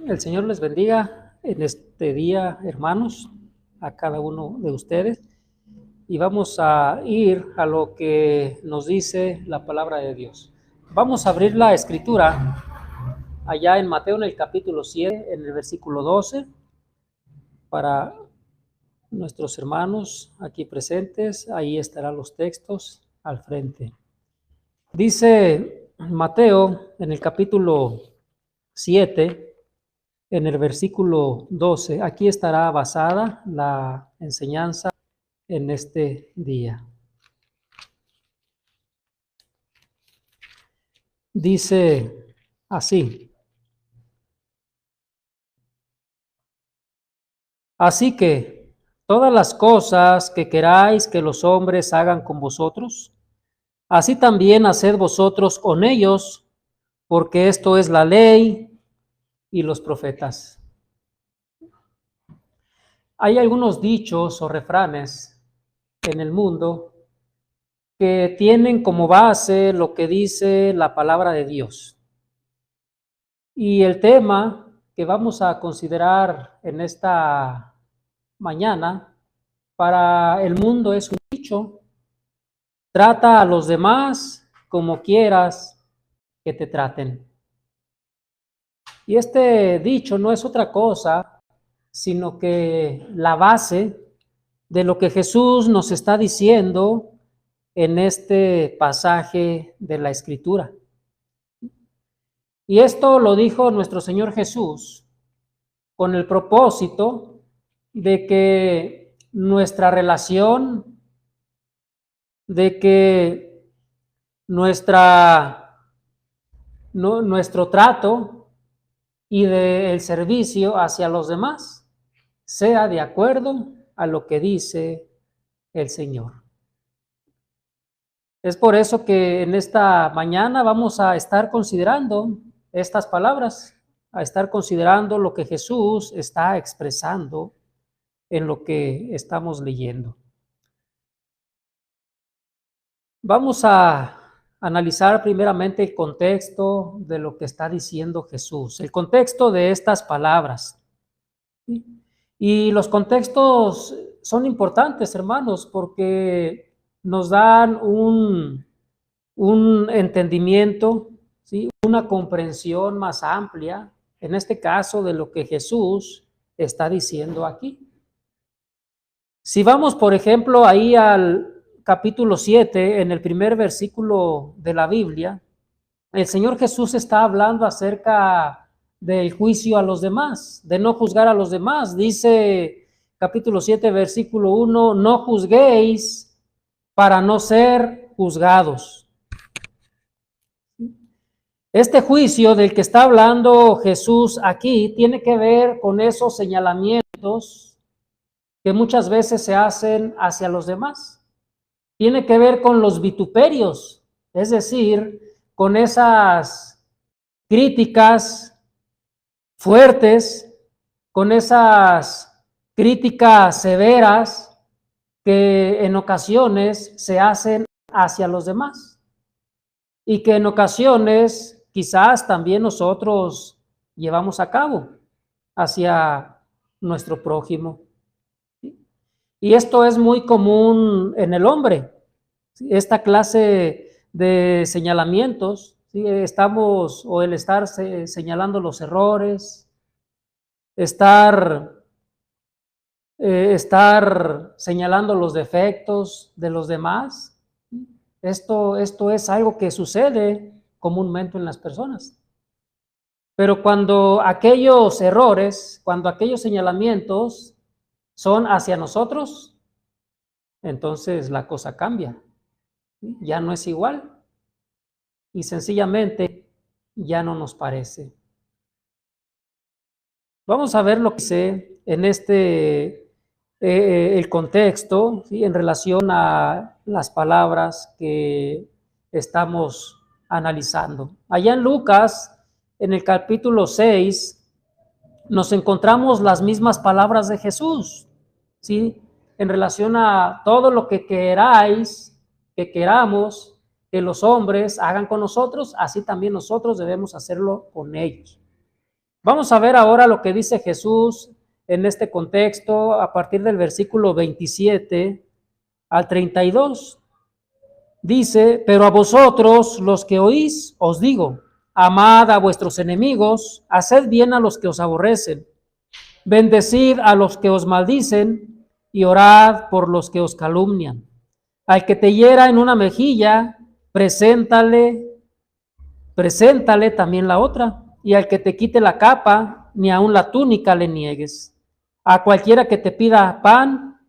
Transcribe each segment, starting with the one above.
El Señor les bendiga en este día, hermanos, a cada uno de ustedes. Y vamos a ir a lo que nos dice la palabra de Dios. Vamos a abrir la escritura allá en Mateo, en el capítulo 7, en el versículo 12, para nuestros hermanos aquí presentes. Ahí estarán los textos al frente. Dice Mateo en el capítulo 7, en el versículo 12, aquí estará basada la enseñanza en este día. Dice así: así que todas las cosas que queráis que los hombres hagan con vosotros, así también haced vosotros con ellos, porque esto es la ley y los profetas. Hay algunos dichos o refranes en el mundo que tienen como base lo que dice la palabra de Dios. Y el tema que vamos a considerar en esta mañana para el mundo es un dicho: trata a los demás como quieras que te traten. Y este dicho no es otra cosa sino que la base de lo que Jesús nos está diciendo en este pasaje de la Escritura. Y esto lo dijo nuestro Señor Jesús con el propósito de que nuestra relación, de que nuestro trato y del servicio hacia los demás sea de acuerdo a lo que dice el Señor. Es por eso que en esta mañana vamos a estar considerando estas palabras, a estar considerando lo que Jesús está expresando en lo que estamos leyendo. Vamos a analizar primeramente el contexto de lo que está diciendo Jesús, el contexto de estas palabras. Y los contextos son importantes, hermanos, porque nos dan un entendimiento, ¿sí? Una comprensión más amplia, en este caso, de lo que Jesús está diciendo aquí. Si vamos, por ejemplo, ahí al capítulo 7, en el primer versículo de la Biblia, el Señor Jesús está hablando acerca del juicio a los demás, de no juzgar a los demás. Dice capítulo 7, versículo 1, no juzguéis para no ser juzgados. Este juicio del que está hablando Jesús aquí tiene que ver con esos señalamientos que muchas veces se hacen hacia los demás. Tiene que ver con los vituperios, es decir, con esas críticas fuertes, con esas críticas severas que en ocasiones se hacen hacia los demás y que en ocasiones quizás también nosotros llevamos a cabo hacia nuestro prójimo. Y esto es muy común en el hombre, esta clase de señalamientos, ¿sí? El estar señalando los errores, estar señalando los defectos de los demás. Esto es algo que sucede comúnmente en las personas. Pero cuando aquellos errores, cuando aquellos señalamientos son hacia nosotros, entonces la cosa cambia. Ya no es igual y sencillamente ya no nos parece. Vamos a ver lo que dice en el contexto, ¿sí? En relación a las palabras que estamos analizando. Allá en Lucas, en el capítulo 6, nos encontramos las mismas palabras de Jesús, ¿sí? En relación a todo lo que queramos que los hombres hagan con nosotros, así también nosotros debemos hacerlo con ellos. Vamos a ver ahora lo que dice Jesús en este contexto a partir del versículo 27 al 32. Dice, pero a vosotros los que oís, os digo, amad a vuestros enemigos, haced bien a los que os aborrecen, bendecid a los que os maldicen y orad por los que os calumnian. Al que te hiera en una mejilla, preséntale también la otra, y al que te quite la capa, ni aun la túnica le niegues. A cualquiera que te pida pan,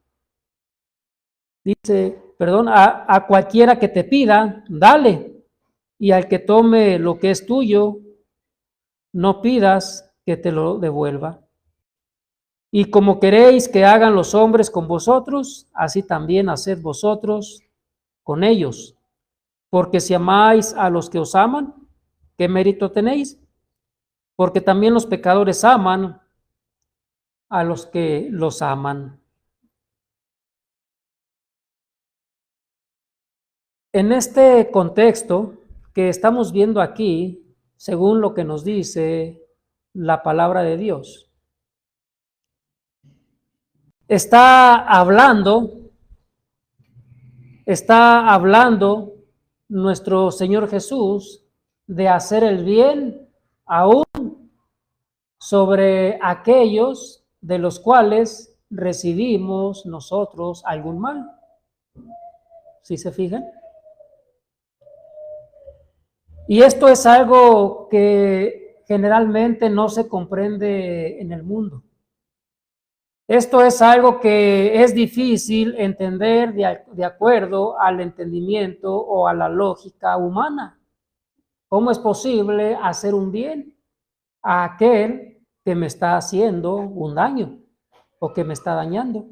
a cualquiera que te pida, dale, y al que tome lo que es tuyo, no pidas que te lo devuelva. Y como queréis que hagan los hombres con vosotros, así también haced vosotros con ellos. Porque si amáis a los que os aman, ¿qué mérito tenéis? Porque también los pecadores aman a los que los aman. En este contexto que estamos viendo aquí, según lo que nos dice la palabra de Dios, está hablando nuestro Señor Jesús de hacer el bien aún sobre aquellos de los cuales recibimos nosotros algún mal. ¿Sí se fijan? Y esto es algo que generalmente no se comprende en el mundo. Esto es algo que es difícil entender de acuerdo al entendimiento o a la lógica humana. ¿Cómo es posible hacer un bien a aquel que me está haciendo un daño o que me está dañando?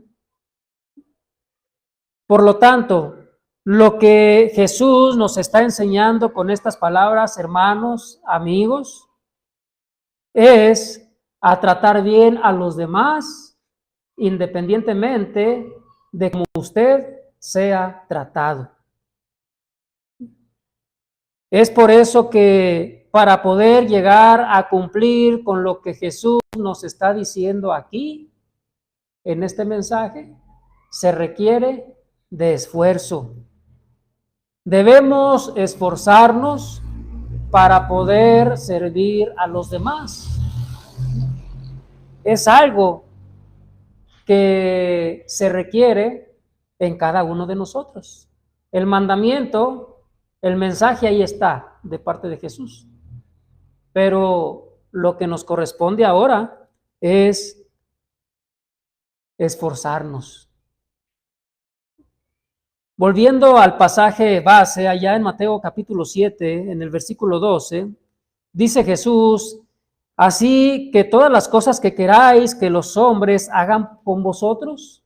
Por lo tanto, lo que Jesús nos está enseñando con estas palabras, hermanos, amigos, es a tratar bien a los demás, independientemente de cómo usted sea tratado. Es por eso que para poder llegar a cumplir con lo que Jesús nos está diciendo aquí, en este mensaje, se requiere de esfuerzo. Debemos esforzarnos para poder servir a los demás. Es algo que se requiere en cada uno de nosotros. El mandamiento, el mensaje ahí está de parte de Jesús. Pero lo que nos corresponde ahora es esforzarnos. Volviendo al pasaje base, allá en Mateo capítulo 7, en el versículo 12, dice Jesús, así que todas las cosas que queráis que los hombres hagan con vosotros,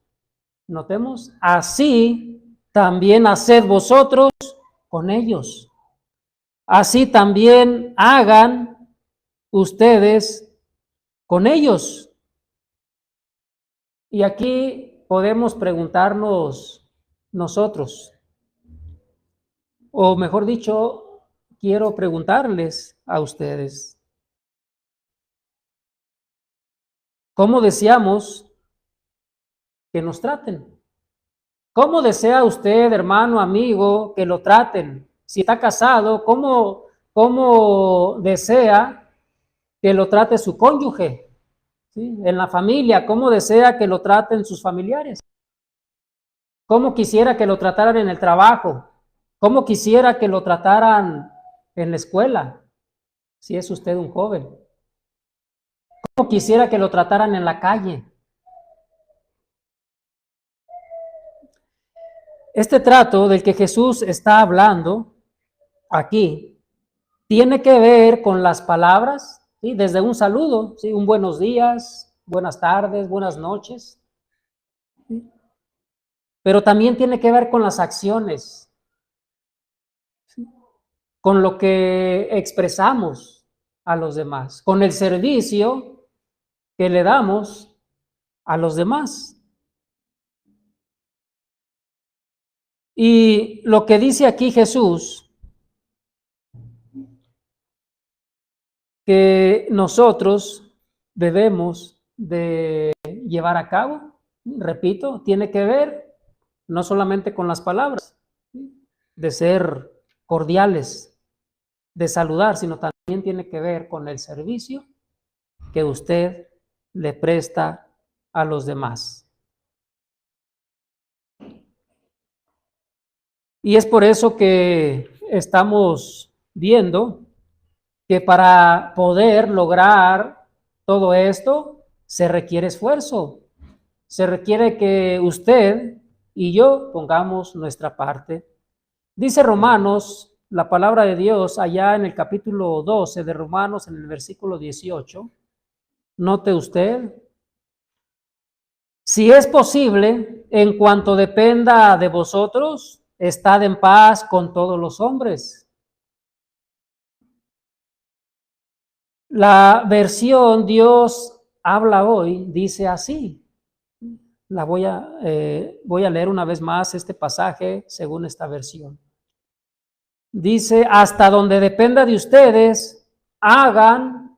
notemos, así también haced vosotros con ellos. Así también hagan ustedes con ellos. Y aquí podemos preguntarnos nosotros, o mejor dicho, quiero preguntarles a ustedes, ¿cómo deseamos que nos traten? ¿Cómo desea usted, hermano, amigo, que lo traten? Si está casado, ¿cómo desea que lo trate su cónyuge? ¿Sí? En la familia, ¿cómo desea que lo traten sus familiares? ¿Cómo quisiera que lo trataran en el trabajo? ¿Cómo quisiera que lo trataran en la escuela? Si es usted un joven. ¿Cómo quisiera que lo trataran en la calle? Este trato del que Jesús está hablando aquí tiene que ver con las palabras, ¿sí? Desde un saludo, ¿sí? Un buenos días, buenas tardes, buenas noches. ¿Sí? Pero también tiene que ver con las acciones, ¿sí? Con lo que expresamos a los demás, con el servicio que le damos a los demás. Y lo que dice aquí Jesús, que nosotros debemos de llevar a cabo. Repito, tiene que ver no solamente con las palabras, de ser cordiales, de saludar, sino también tiene que ver con el servicio que usted le presta a los demás. Y es por eso que estamos viendo que para poder lograr todo esto se requiere esfuerzo, se requiere que usted y yo pongamos nuestra parte. Dice Romanos, la palabra de Dios, allá en el capítulo 12 de Romanos, en el versículo 18, note usted, si es posible, en cuanto dependa de vosotros, estad en paz con todos los hombres. La versión Dios habla hoy dice así. Voy a leer una vez más este pasaje según esta versión. Dice, hasta donde dependa de ustedes, hagan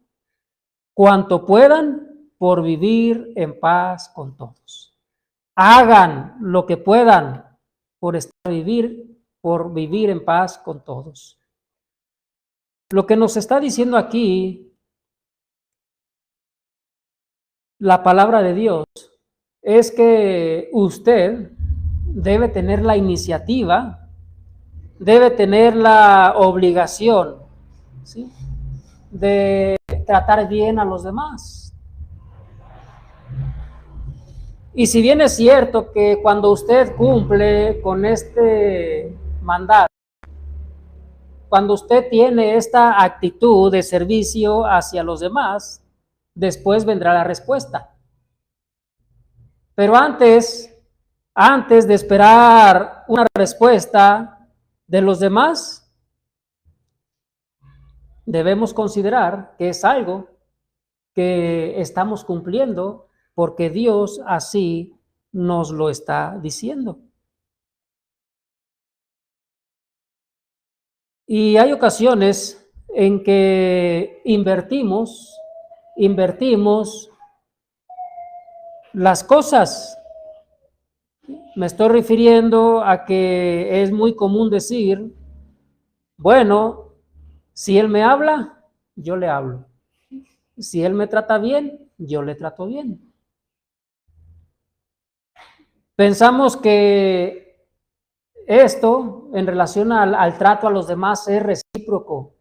cuanto puedan por vivir en paz con todos. Hagan lo que puedan por vivir en paz con todos. Lo que nos está diciendo aquí la palabra de Dios es que usted debe tener la iniciativa, debe tener la obligación, ¿sí?, de tratar bien a los demás. Y si bien es cierto que cuando usted cumple con este mandato, cuando usted tiene esta actitud de servicio hacia los demás, después vendrá la respuesta. Pero antes de esperar una respuesta de los demás, debemos considerar que es algo que estamos cumpliendo porque Dios así nos lo está diciendo. Y hay ocasiones en que invertimos las cosas. Me estoy refiriendo a que es muy común decir, bueno, si él me habla, yo le hablo. Si él me trata bien, yo le trato bien. Pensamos que esto en relación al trato a los demás es recíproco.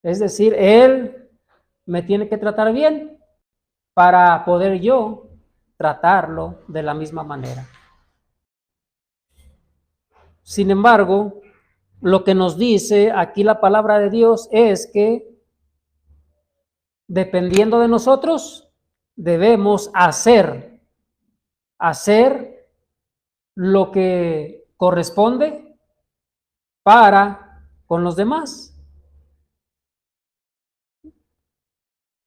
Es decir, él me tiene que tratar bien para poder yo tratarlo de la misma manera. Sin embargo, lo que nos dice aquí la palabra de Dios es que dependiendo de nosotros, debemos hacer lo que corresponde para con los demás.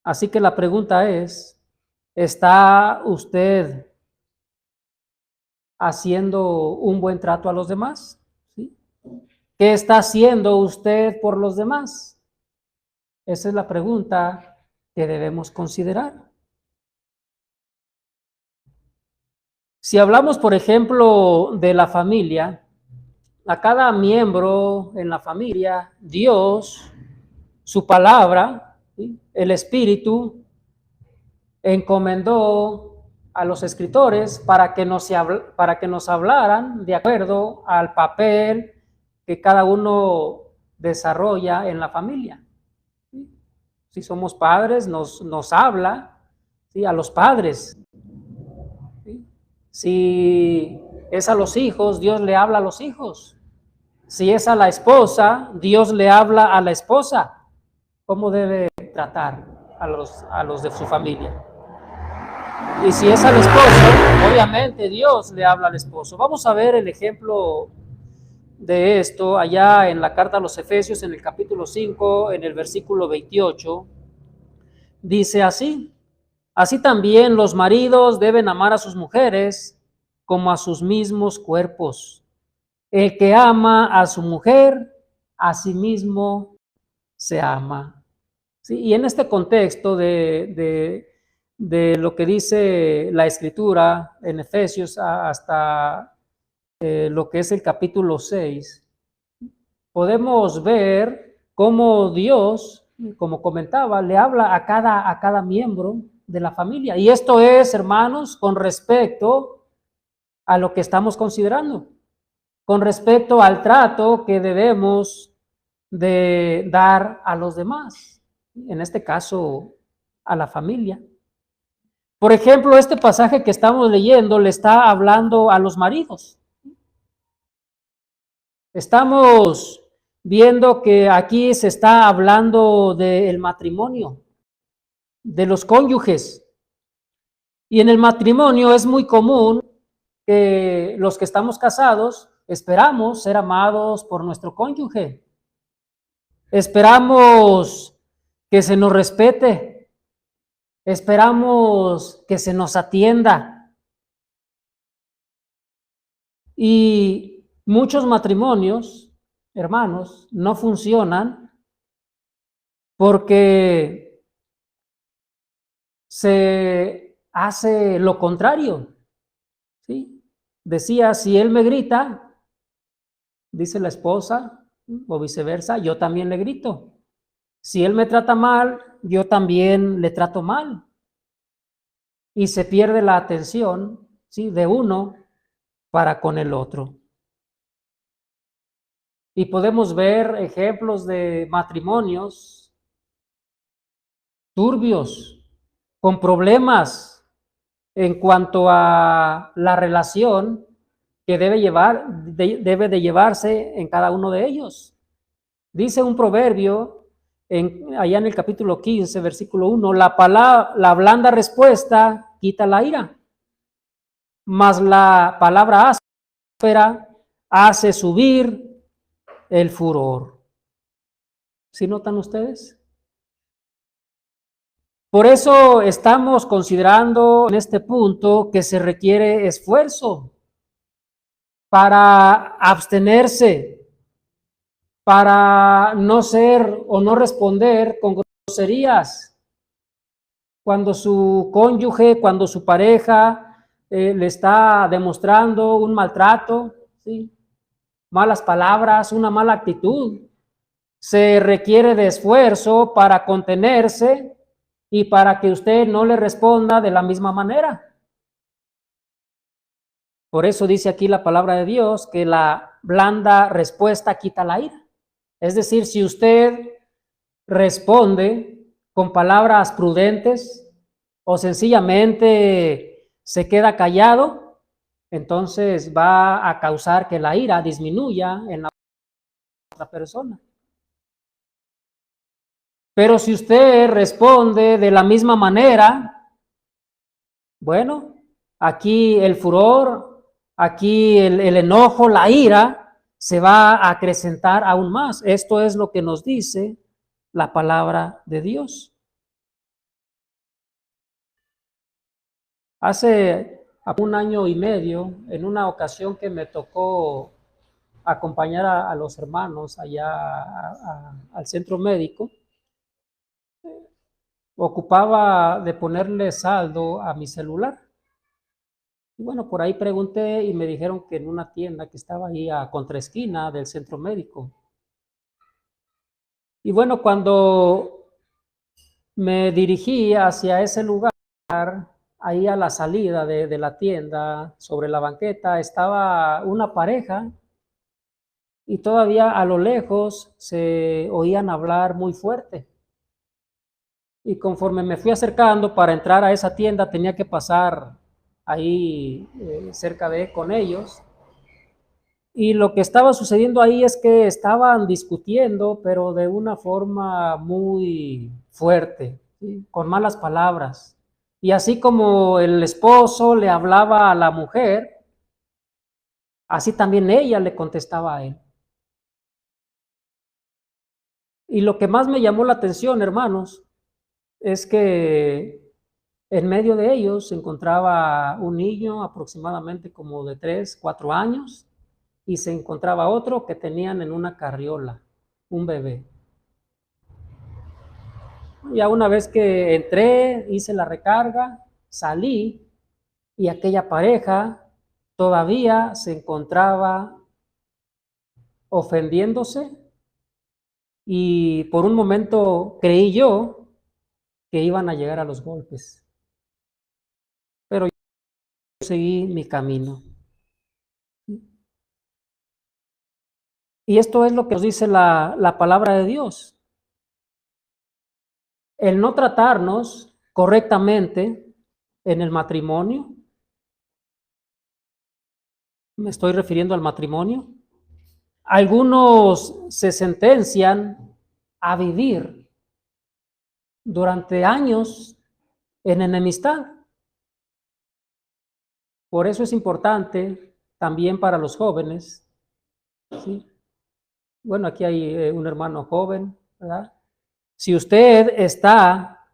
Así que la pregunta es, ¿está usted haciendo un buen trato a los demás? ¿Sí? ¿Qué está haciendo usted por los demás? Esa es la pregunta que debemos considerar. Si hablamos, por ejemplo, de la familia, a cada miembro en la familia, Dios, su palabra, ¿sí?, el Espíritu, encomendó a los escritores para que nos hablaran de acuerdo al papel que cada uno desarrolla en la familia. Si somos padres, nos habla, ¿sí?, a los padres. ¿Sí? Si es a los hijos, Dios le habla a los hijos. Si es a la esposa, Dios le habla a la esposa. ¿Cómo debe tratar a los de su familia? Y si es al esposo, obviamente Dios le habla al esposo. Vamos a ver el ejemplo de esto allá en la carta a los Efesios, en el capítulo 5, en el versículo 28. Dice así: así también los maridos deben amar a sus mujeres como a sus mismos cuerpos. El que ama a su mujer, a sí mismo se ama. ¿Sí? Y en este contexto de de lo que dice la Escritura en Efesios hasta lo que es el capítulo 6, podemos ver cómo Dios, como comentaba, le habla a cada miembro de la familia. Y esto es, hermanos, con respecto a lo que estamos considerando, con respecto al trato que debemos de dar a los demás, en este caso a la familia. Por ejemplo, este pasaje que estamos leyendo le está hablando a los maridos. Estamos viendo que aquí se está hablando del matrimonio, de los cónyuges. Y en el matrimonio es muy común que los que estamos casados esperamos ser amados por nuestro cónyuge. Esperamos que se nos respete. Esperamos que se nos atienda. Y muchos matrimonios, hermanos, no funcionan porque se hace lo contrario, ¿sí? Decía, si él me grita, dice la esposa, o viceversa, yo también le grito. Si él me trata mal, yo también le trato mal. Y se pierde la atención, ¿sí?, de uno para con el otro. Y podemos ver ejemplos de matrimonios turbios, con problemas en cuanto a la relación que debe de llevarse en cada uno de ellos. Dice un proverbio allá en el capítulo 15, versículo 1, la blanda respuesta quita la ira, mas la palabra áspera hace subir el furor. ¿Sí notan ustedes? Por eso estamos considerando en este punto que se requiere esfuerzo para abstenerse, para no ser o no responder con groserías cuando su cónyuge, cuando su pareja le está demostrando un maltrato, ¿sí?, malas palabras, una mala actitud. Se requiere de esfuerzo para contenerse y para que usted no le responda de la misma manera. Por eso dice aquí la palabra de Dios que la blanda respuesta quita la ira. Es decir, si usted responde con palabras prudentes o sencillamente se queda callado, entonces va a causar que la ira disminuya en la otra persona. Pero si usted responde de la misma manera, bueno, aquí el furor, aquí el enojo, la ira, se va a acrecentar aún más. Esto es lo que nos dice la palabra de Dios. Hace un año y medio, en una ocasión que me tocó acompañar a los hermanos allá al centro médico, ocupaba de ponerle saldo a mi celular. Y bueno, por ahí pregunté y me dijeron que en una tienda que estaba ahí a contraesquina del centro médico. Y bueno, cuando me dirigí hacia ese lugar, ahí a la salida de la tienda, sobre la banqueta, estaba una pareja y todavía a lo lejos se oían hablar muy fuerte. Y conforme me fui acercando para entrar a esa tienda, tenía que pasar ahí cerca con ellos. Y lo que estaba sucediendo ahí es que estaban discutiendo, pero de una forma muy fuerte, ¿sí?, con malas palabras. Y así como el esposo le hablaba a la mujer, así también ella le contestaba a él. Y lo que más me llamó la atención, hermanos, es que en medio de ellos se encontraba un niño aproximadamente como de 3, 4 años y se encontraba otro que tenían en una carriola, un bebé. Ya una vez que entré, hice la recarga, salí y aquella pareja todavía se encontraba ofendiéndose y por un momento creí yo que iban a llegar a los golpes, pero yo seguí mi camino. Y esto es lo que nos dice la palabra de Dios. El no tratarnos correctamente en el matrimonio, me estoy refiriendo al matrimonio. Algunos se sentencian a vivir durante años en enemistad. Por eso es importante también para los jóvenes, ¿sí? Bueno, aquí hay un hermano joven, ¿verdad? Si usted está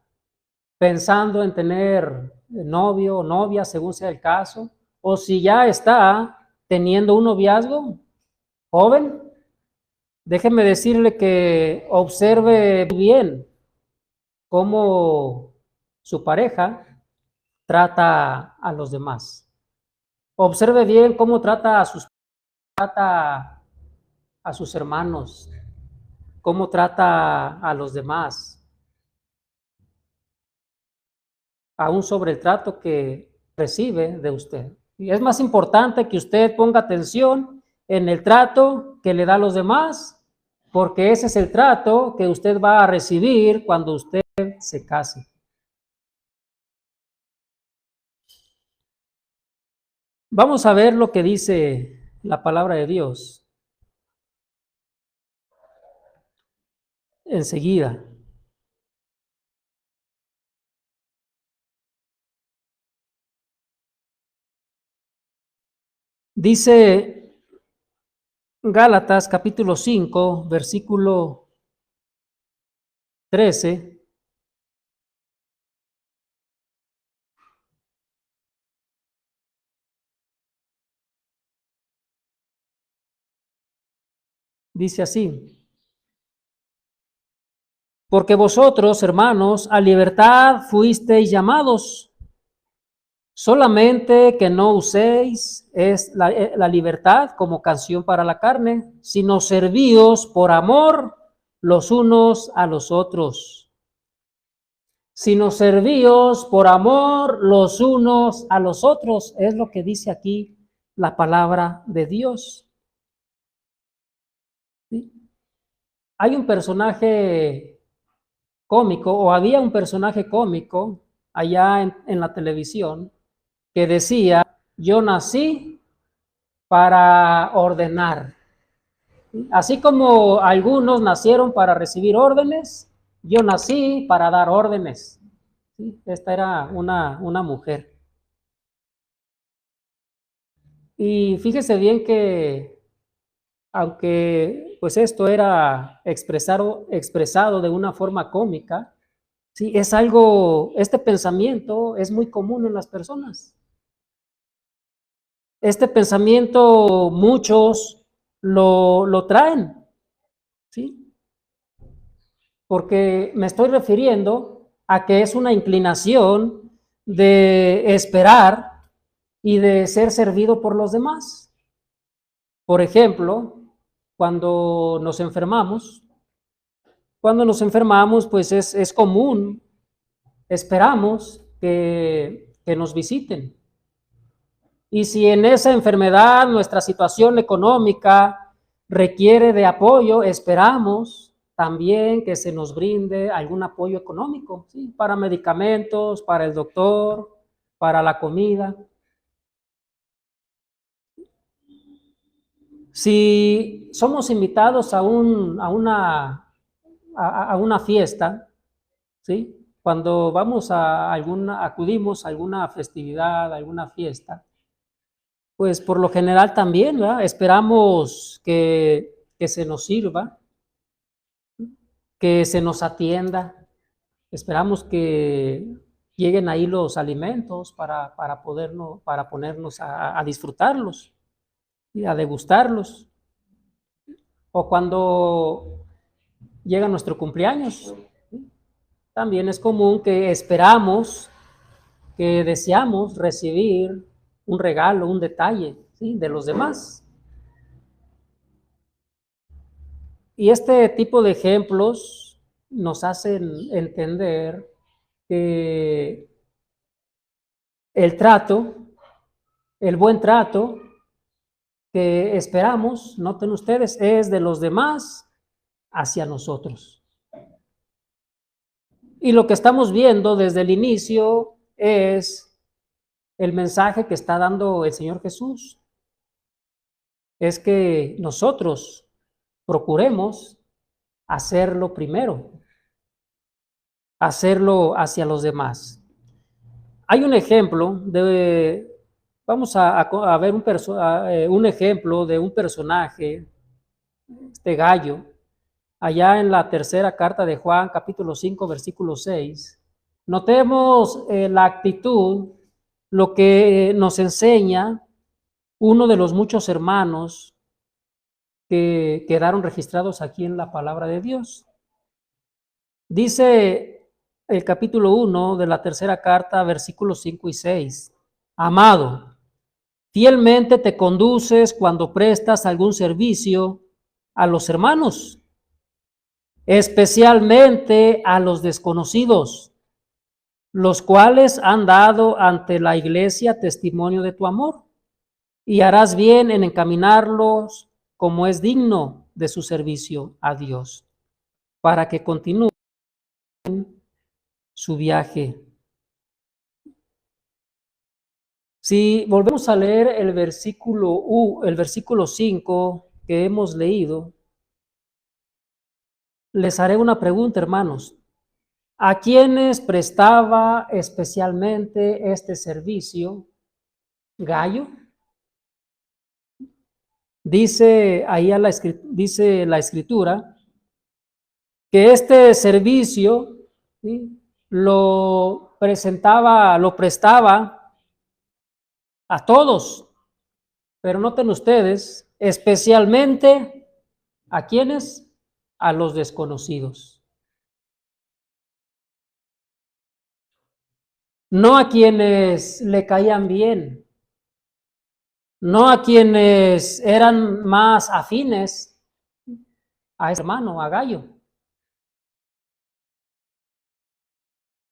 pensando en tener novio o novia, según sea el caso, o si ya está teniendo un noviazgo joven, déjeme decirle que observe bien cómo su pareja trata a los demás. Observe bien cómo trata a sus hermanos, cómo trata a los demás, aún sobre el trato que recibe de usted. Y es más importante que usted ponga atención en el trato que le da a los demás, porque ese es el trato que usted va a recibir cuando usted se case. Vamos a ver lo que dice la palabra de Dios enseguida. Dice Gálatas capítulo 5, versículo 13. Dice así: porque vosotros, hermanos, a libertad fuisteis llamados, solamente que no uséis la libertad como canción para la carne, sino servíos por amor los unos a los otros. Sino servíos por amor los unos a los otros, es lo que dice aquí la palabra de Dios. ¿Sí? Hay un personaje cómico, o había un personaje cómico allá en la televisión, que decía: yo nací para ordenar. Así como algunos nacieron para recibir órdenes, yo nací para dar órdenes. ¿Sí? Esta era una mujer. Y fíjese bien que, aunque pues esto era expresado de una forma cómica, sí, es algo, este pensamiento es muy común en las personas. Este pensamiento muchos lo traen, ¿sí? Porque me estoy refiriendo a que es una inclinación de esperar y de ser servido por los demás. Por ejemplo, cuando nos enfermamos, pues es común, esperamos que nos visiten. Y si en esa enfermedad nuestra situación económica requiere de apoyo, esperamos también que se nos brinde algún apoyo económico, ¿sí? Para medicamentos, para el doctor, para la comida. Si somos invitados a una fiesta, ¿sí? Cuando vamos acudimos a alguna festividad, a alguna fiesta, pues por lo general también, ¿verdad? Esperamos que se nos sirva, que se nos atienda, esperamos que lleguen ahí los alimentos para ponernos a disfrutarlos y a degustarlos. O cuando llega nuestro cumpleaños, ¿sí? también es común que esperamos, que deseamos recibir un regalo, un detalle, ¿sí?, de los demás. Y este tipo de ejemplos nos hacen entender que el trato, el buen trato que esperamos, noten ustedes, es de los demás hacia nosotros. Y lo que estamos viendo desde el inicio es el mensaje que está dando el Señor Jesús. Es que nosotros procuremos hacerlo primero, hacerlo hacia los demás. Hay un ejemplo vamos a ver un ejemplo de un personaje, este Gallo, allá en la tercera carta de Juan, capítulo 5, versículo 6. Notemos la actitud, lo que nos enseña uno de los muchos hermanos que quedaron registrados aquí en la palabra de Dios. Dice el capítulo 1 de la tercera carta, versículos 5 y 6. Amado, fielmente te conduces cuando prestas algún servicio a los hermanos, especialmente a los desconocidos, los cuales han dado ante la iglesia testimonio de tu amor, y harás bien en encaminarlos como es digno de su servicio a Dios, para que continúen su viaje. Si volvemos a leer el versículo 5 que hemos leído, les haré una pregunta, hermanos. ¿A quiénes prestaba especialmente este servicio Gallo? Dice ahí dice la Escritura que este servicio, ¿sí?, lo prestaba a todos, pero noten ustedes, especialmente ¿a quiénes? A los desconocidos. No a quienes le caían bien, no a quienes eran más afines a ese hermano, a Gallo,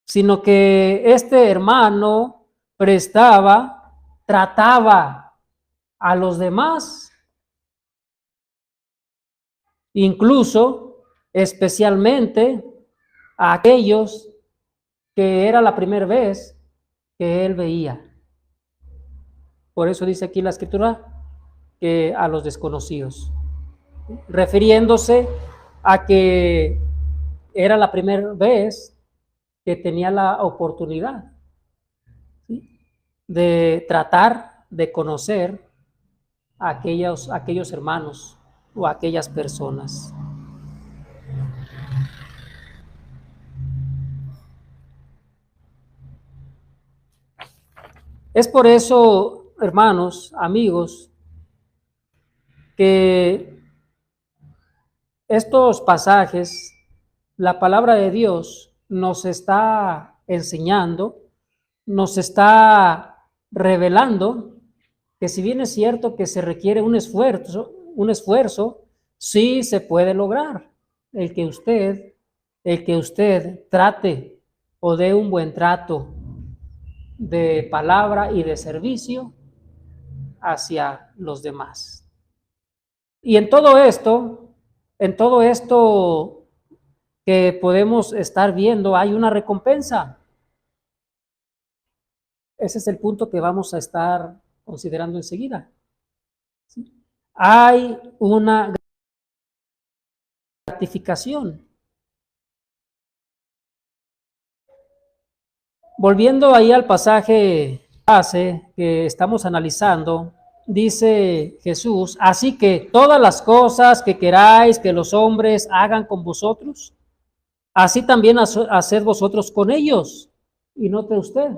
sino que este hermano trataba a los demás, incluso especialmente a aquellos que era la primera vez que él veía. Por eso dice aquí la Escritura que a los desconocidos, refiriéndose a que era la primera vez que tenía la oportunidad, ¿sí?, de tratar de conocer a aquellos hermanos o a aquellas personas. Es por eso, hermanos, amigos, que estos pasajes, la palabra de Dios nos está enseñando, nos está revelando que si bien es cierto que se requiere un esfuerzo, sí se puede lograr el que usted trate o dé un buen trato de palabra y de servicio hacia los demás. Y en todo esto que podemos estar viendo, hay una recompensa. Ese es el punto que vamos a estar considerando enseguida. ¿Sí? Hay una gratificación. Volviendo ahí al pasaje base que estamos analizando, dice Jesús, así que todas las cosas que queráis que los hombres hagan con vosotros, así también haced vosotros con ellos. Y note usted,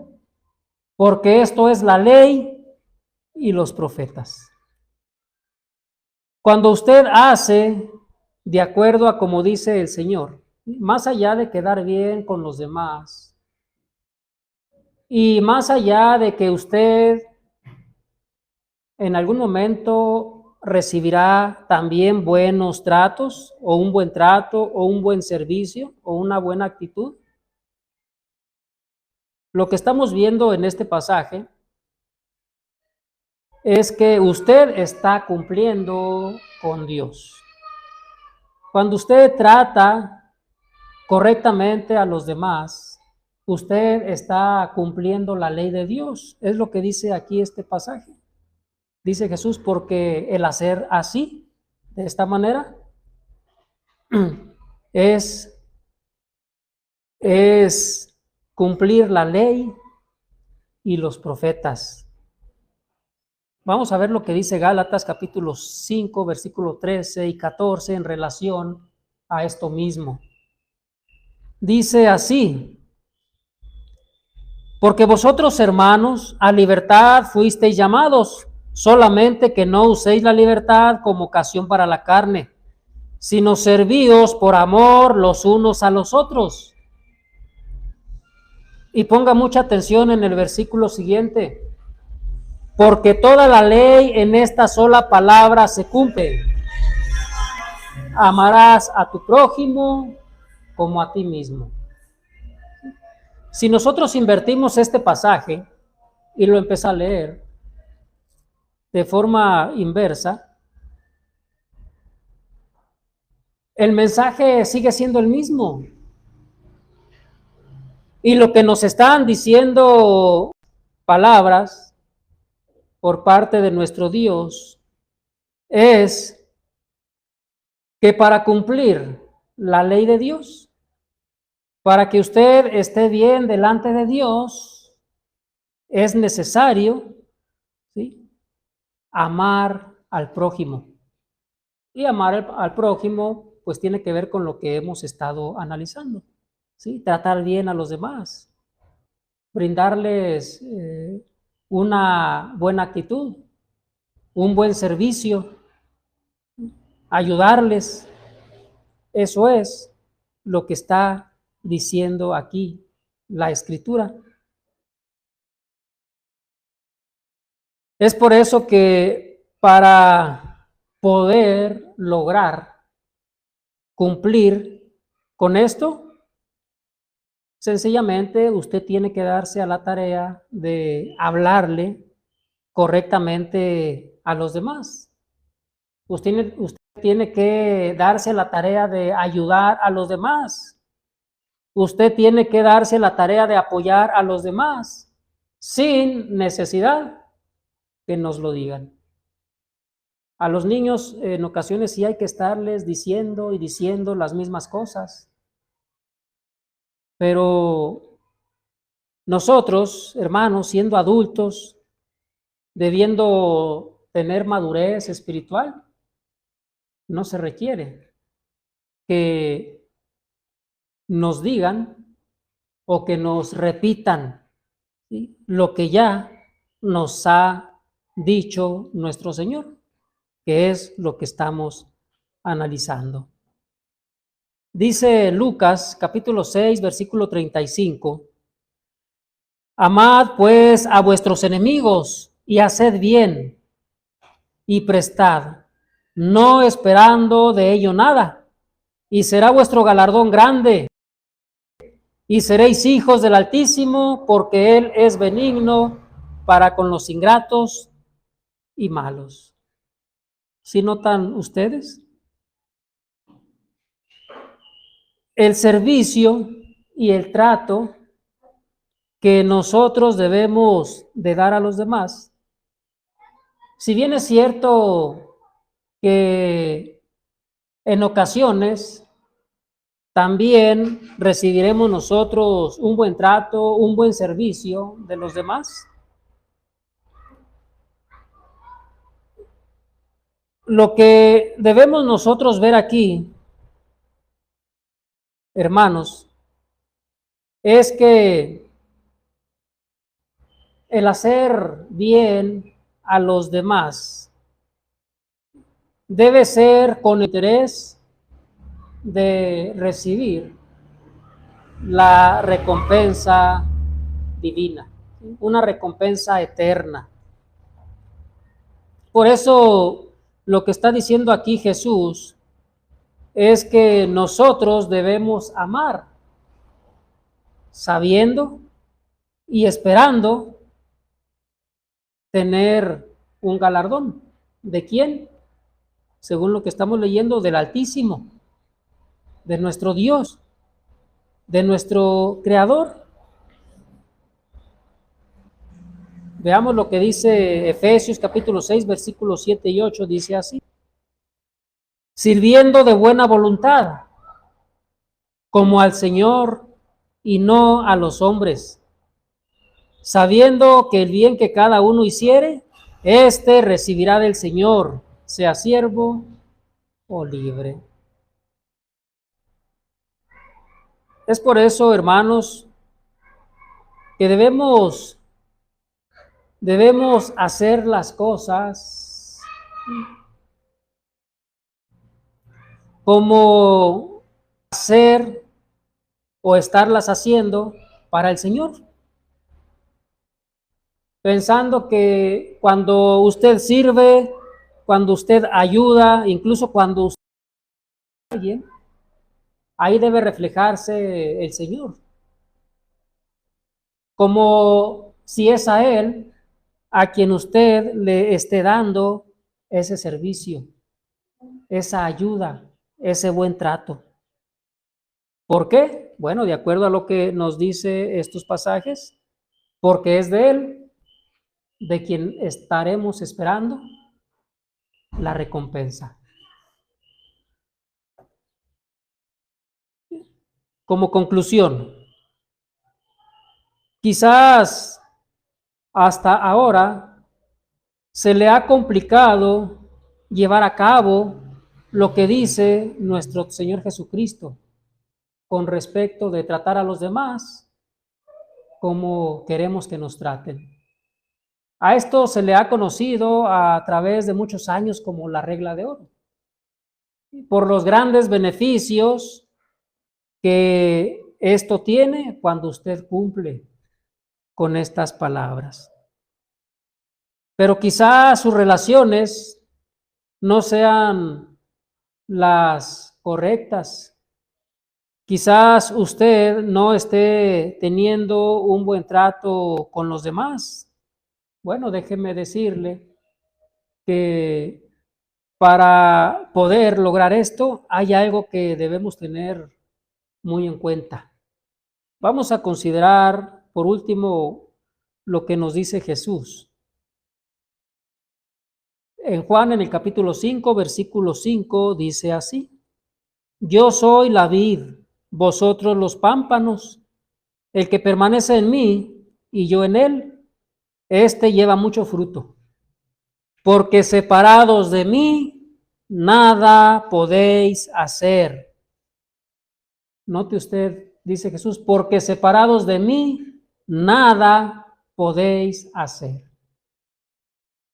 porque esto es la ley y los profetas. Cuando usted hace de acuerdo a como dice el Señor, más allá de quedar bien con los demás, y más allá de que usted en algún momento recibirá también buenos tratos, o un buen trato, o un buen servicio, o una buena actitud. Lo que estamos viendo en este pasaje es que usted está cumpliendo con Dios. Cuando usted trata correctamente a los demás, usted está cumpliendo la ley de Dios. Es lo que dice aquí este pasaje. Dice Jesús, porque el hacer así, de esta manera, es cumplir la ley y los profetas. Vamos a ver lo que dice Gálatas capítulo 5, versículo 13 y 14 en relación a esto mismo. Dice así: porque vosotros, hermanos, a libertad fuisteis llamados, solamente que no uséis la libertad como ocasión para la carne, sino servíos por amor los unos a los otros. Y ponga mucha atención en el versículo siguiente: porque toda la ley en esta sola palabra se cumple: amarás a tu prójimo como a ti mismo. Si nosotros invertimos este pasaje y lo empezamos a leer de forma inversa, el mensaje sigue siendo el mismo. Y lo que nos están diciendo palabras por parte de nuestro Dios es que para cumplir la ley de Dios, para que usted esté bien delante de Dios, es necesario, ¿sí?, amar al prójimo. Y amar al prójimo, pues tiene que ver con lo que hemos estado analizando, ¿sí? Tratar bien a los demás, brindarles una buena actitud, un buen servicio, ayudarles. Eso es lo que está diciendo aquí la Escritura. Es por eso que para poder lograr cumplir con esto, sencillamente usted tiene que darse a la tarea de hablarle correctamente a los demás. Usted tiene que darse la tarea de ayudar a los demás. Usted tiene que darse la tarea de apoyar a los demás sin necesidad que nos lo digan. A los niños en ocasiones sí hay que estarles diciendo y diciendo las mismas cosas, pero nosotros, hermanos, siendo adultos, debiendo tener madurez espiritual, no se requiere que nos digan o que nos repitan, ¿sí?, lo que ya nos ha dicho nuestro Señor, que es lo que estamos analizando. Dice Lucas capítulo 6, versículo 35: amad pues a vuestros enemigos y haced bien y prestad, no esperando de ello nada, y será vuestro galardón grande, y seréis hijos del Altísimo, porque Él es benigno para con los ingratos y malos. ¿Sí notan ustedes? El servicio y el trato que nosotros debemos de dar a los demás, si bien es cierto que en ocasiones también recibiremos nosotros un buen trato, un buen servicio de los demás, lo que debemos nosotros ver aquí, hermanos, es que el hacer bien a los demás debe ser con interés de recibir la recompensa divina, una recompensa eterna. Por eso lo que está diciendo aquí Jesús es que nosotros debemos amar, sabiendo y esperando tener un galardón. ¿De quién? Según lo que estamos leyendo, del Altísimo, de nuestro Dios, de nuestro Creador. Veamos lo que dice Efesios capítulo 6, versículos 7 y 8, dice así: sirviendo de buena voluntad, como al Señor y no a los hombres, sabiendo que el bien que cada uno hiciere, éste recibirá del Señor, sea siervo o libre. Es por eso, hermanos, que debemos hacer las cosas como hacer o estarlas haciendo para el Señor. Pensando que cuando usted sirve, cuando usted ayuda, incluso cuando usted a alguien, ahí debe reflejarse el Señor. Como si es a Él a quien usted le esté dando ese servicio, esa ayuda, ese buen trato. ¿Por qué? Bueno, de acuerdo a lo que nos dice estos pasajes, porque es de Él de quien estaremos esperando la recompensa. Como conclusión, quizás hasta ahora se le ha complicado llevar a cabo lo que dice nuestro Señor Jesucristo con respecto de tratar a los demás como queremos que nos traten. A esto se le ha conocido a través de muchos años como la regla de oro, por los grandes beneficios que esto tiene cuando usted cumple con estas palabras. Pero quizá sus relaciones no sean las correctas. Quizás usted no esté teniendo un buen trato con los demás. Bueno, déjeme decirle que para poder lograr esto hay algo que debemos tener muy en cuenta. Vamos a considerar, por último, lo que nos dice Jesús. En Juan, en el capítulo 5, versículo 5, dice así: yo soy la vid, vosotros los pámpanos. El que permanece en mí y yo en él, éste lleva mucho fruto. Porque separados de mí, nada podéis hacer. Note usted, dice Jesús, porque separados de mí, nada podéis hacer.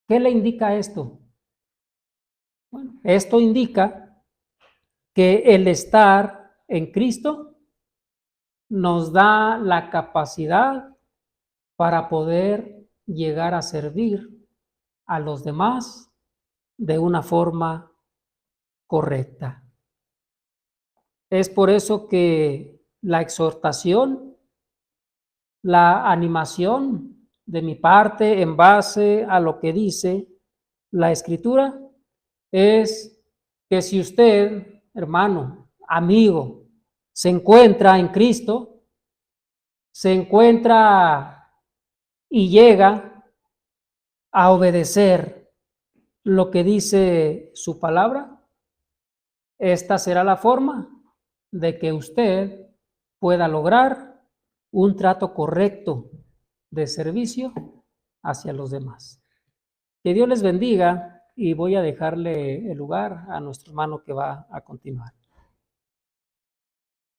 ¿Qué le indica esto? Bueno, esto indica que el estar en Cristo nos da la capacidad para poder llegar a servir a los demás de una forma correcta. Es por eso que la exhortación, la animación de mi parte en base a lo que dice la Escritura es que si usted, hermano, amigo, se encuentra en Cristo, se encuentra y llega a obedecer lo que dice su palabra, esta será la forma de que usted pueda lograr un trato correcto de servicio hacia los demás. Que Dios les bendiga y voy a dejarle el lugar a nuestro hermano que va a continuar.